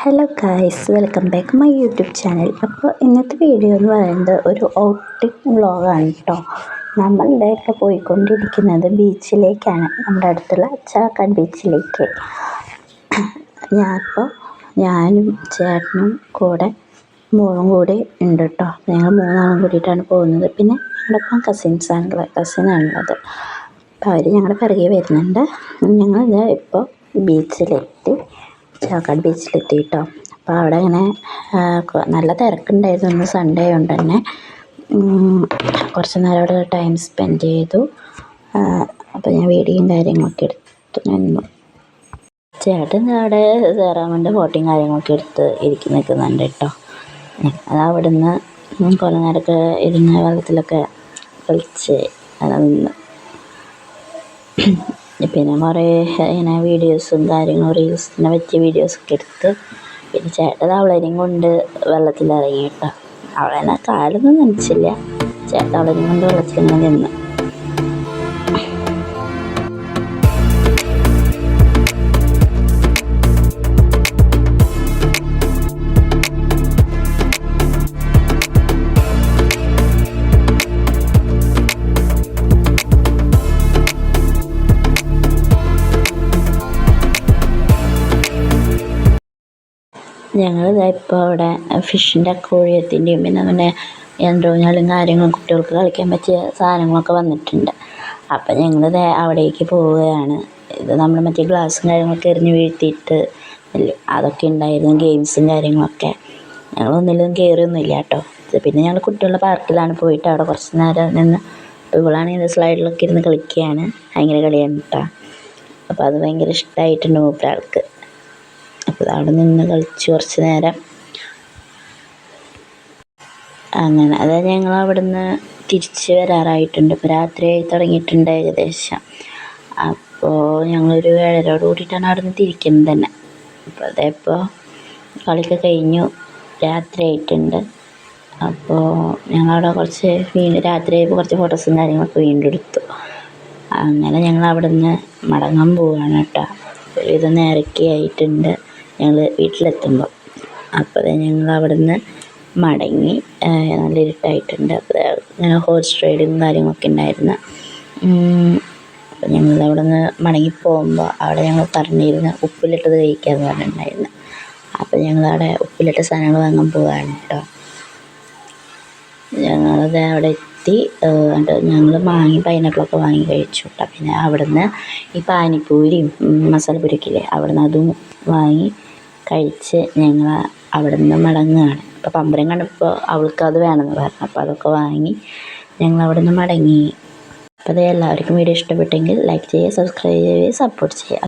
Hello guys, welcome back my YouTube channel. അപ്പോൾ ഇന്നത്തെ video എന്ന് പറയുന്നത് ഒരു ഔട്ടിംഗ് വ്ളോഗാണ് കേട്ടോ. നമ്മളുടെ ഇപ്പോൾ പോയിക്കൊണ്ടിരിക്കുന്നത് ബീച്ചിലേക്കാണ്, നമ്മുടെ അടുത്തുള്ള ചാവക്കാട് ബീച്ചിലേക്ക്. ഞാനും ചേട്ടനും കൂടെ മോളും കൂടി ഉണ്ട് കേട്ടോ. ഞങ്ങൾ മൂന്നാളും കൂടിയിട്ടാണ് പോകുന്നത്. പിന്നെ ഞങ്ങളൊപ്പം കസിനാണുള്ളത്. അപ്പോൾ അവർ ഞങ്ങളുടെ പിറകെ വരുന്നുണ്ട്. ഞങ്ങൾ ഇപ്പോൾ ബീച്ചിലെത്തി, ചാവക്കാട് ബീച്ചിലെത്തി കേട്ടോ. അപ്പോൾ അവിടെ ഇങ്ങനെ നല്ല തിരക്കുണ്ടായിരുന്നു. ഇന്ന് സൺഡേ കൊണ്ട് തന്നെ കുറച്ച് നേരം അവിടെ ടൈം സ്പെൻഡ് ചെയ്തു. അപ്പോൾ ഞാൻ വീഡിയോയും കാര്യങ്ങളൊക്കെ എടുത്തു നിന്നു. ചേട്ടൻ അവിടെ കയറാൻ വേണ്ടി ഫോട്ടോയും കാര്യങ്ങളൊക്കെ എടുത്ത് നിൽക്കുന്നുണ്ട് കേട്ടോ. അത് അവിടെ നിന്ന് കുറേ നേരമൊക്കെ ഇരുന്ന് വെള്ളത്തിലൊക്കെ കളിച്ച് നിന്ന്. പിന്നെ കുറേ ഇങ്ങനെ വീഡിയോസും കാര്യങ്ങളും റീൽസിനെ പറ്റിയ വീഡിയോസൊക്കെ എടുത്ത്. പിന്നെ ചേട്ടൻ അവളെയും കൊണ്ട് വെള്ളത്തിലിറങ്ങി കേട്ടോ. അവളെന്നെ കാലൊന്നും നനച്ചില്ല. ചേട്ടൻ അവളെയും കൊണ്ട് വെള്ളത്തിലിങ്ങനെ നിന്ന്. ഞങ്ങളിപ്പോൾ അവിടെ ഫിഷിൻ്റെ അക്വേറിയത്തിൻ്റെയും പിന്നെ അങ്ങനെ ഊഞ്ഞാലും കാര്യങ്ങളും കുട്ടികൾക്ക് കളിക്കാൻ പറ്റിയ സാധനങ്ങളൊക്കെ വന്നിട്ടുണ്ട്. അപ്പം ഞങ്ങളിത് അവിടേക്ക് പോവുകയാണ്. ഇത് നമ്മൾ മറ്റേ ഗ്ലാസും കാര്യങ്ങളൊക്കെ എറിഞ്ഞ് വീഴ്ത്തിയിട്ട് അതൊക്കെ ഉണ്ടായിരുന്നു, ഗെയിംസും കാര്യങ്ങളൊക്കെ. ഞങ്ങളൊന്നിലും കയറിയൊന്നുമില്ല കേട്ടോ. പിന്നെ ഞങ്ങൾ കുട്ടികളുടെ പാർക്കിലാണ് പോയിട്ട് അവിടെ കുറച്ച് നേരം നിന്ന്. ഇവളാണെങ്കിൽ സ്ലൈഡിലൊക്കെ ഇരുന്ന് കളിക്കുകയാണ്. ഭയങ്കര കളിയാണ് കേട്ടോ. അപ്പോൾ അത് ഭയങ്കര ഇഷ്ടമായിട്ടുണ്ട് മൂപ്പരാൾക്ക്. അപ്പോൾ അവിടെ നിന്ന് കളിച്ച് കുറച്ച് നേരം അങ്ങനെ. അതായത് ഞങ്ങൾ അവിടെ നിന്ന് തിരിച്ച് വരാറായിട്ടുണ്ട്. ഇപ്പോൾ രാത്രിയായി തുടങ്ങിയിട്ടുണ്ട് ഏകദേശം. അപ്പോൾ ഞങ്ങളൊരു 7:30 കൂടിയിട്ടാണ് അവിടെ നിന്ന് തിരിക്കുന്നത് തന്നെ. അപ്പോൾ അതേപ്പോൾ കളിയൊക്കെ കഴിഞ്ഞു, രാത്രിയായിട്ടുണ്ട്. അപ്പോൾ ഞങ്ങളവിടെ കുറച്ച് രാത്രിയായപ്പോൾ കുറച്ച് ഫോട്ടോസും കാര്യങ്ങളൊക്കെ വീണ്ടും എടുത്തു. അങ്ങനെ ഞങ്ങൾ അവിടെ നിന്ന് മടങ്ങാൻ പോവുകയാണ് കേട്ടോ. ഇത് നേരൊക്കെ ആയിട്ടുണ്ട് ഞങ്ങൾ വീട്ടിലെത്തുമ്പോൾ. അപ്പോൾ ഞങ്ങൾ അവിടെ നിന്ന് മടങ്ങി. നല്ല ഇരുട്ടായിട്ടുണ്ട്. അപ്പോൾ ഹോഴ്സ് റൈഡും കാര്യങ്ങളൊക്കെ ഉണ്ടായിരുന്നു. അപ്പോൾ ഞങ്ങളവിടെ നിന്ന് മടങ്ങിപ്പോകുമ്പോൾ അവിടെ ഞങ്ങൾ പറഞ്ഞിരുന്നു ഉപ്പിലിട്ടത് കഴിക്കാമെന്ന് പറഞ്ഞിട്ടുണ്ടായിരുന്നു. അപ്പോൾ ഞങ്ങളവിടെ ഉപ്പിലിട്ട സാധനങ്ങൾ വാങ്ങാൻ പോവുകയാണ് കേട്ടോ. ഞങ്ങളത് അവിടെ എത്തി. ഞങ്ങൾ പൈനാപ്പിളൊക്കെ വാങ്ങി കഴിച്ചു കേട്ടോ. പിന്നെ അവിടെ നിന്ന് ഈ പാനിപ്പൂരിയും മസാലപ്പൂരിയൊക്കെ അവിടെ നിന്ന് അതും വാങ്ങി കഴിച്ച് ഞങ്ങൾ അവിടെ നിന്ന് മടങ്ങുകയാണ്. അപ്പോൾ പമ്പരം കണ്ടപ്പോൾ അവൾക്ക് അത് വേണമെന്ന് പറഞ്ഞു. അപ്പോൾ അതൊക്കെ വാങ്ങി ഞങ്ങൾ അവിടെ നിന്ന് മടങ്ങി. അപ്പോൾ അത് എല്ലാവർക്കും വീഡിയോ ഇഷ്ടപ്പെട്ടെങ്കിൽ ലൈക്ക് ചെയ്യുക, സബ്സ്ക്രൈബ് ചെയ്യുക, സപ്പോർട്ട് ചെയ്യുക.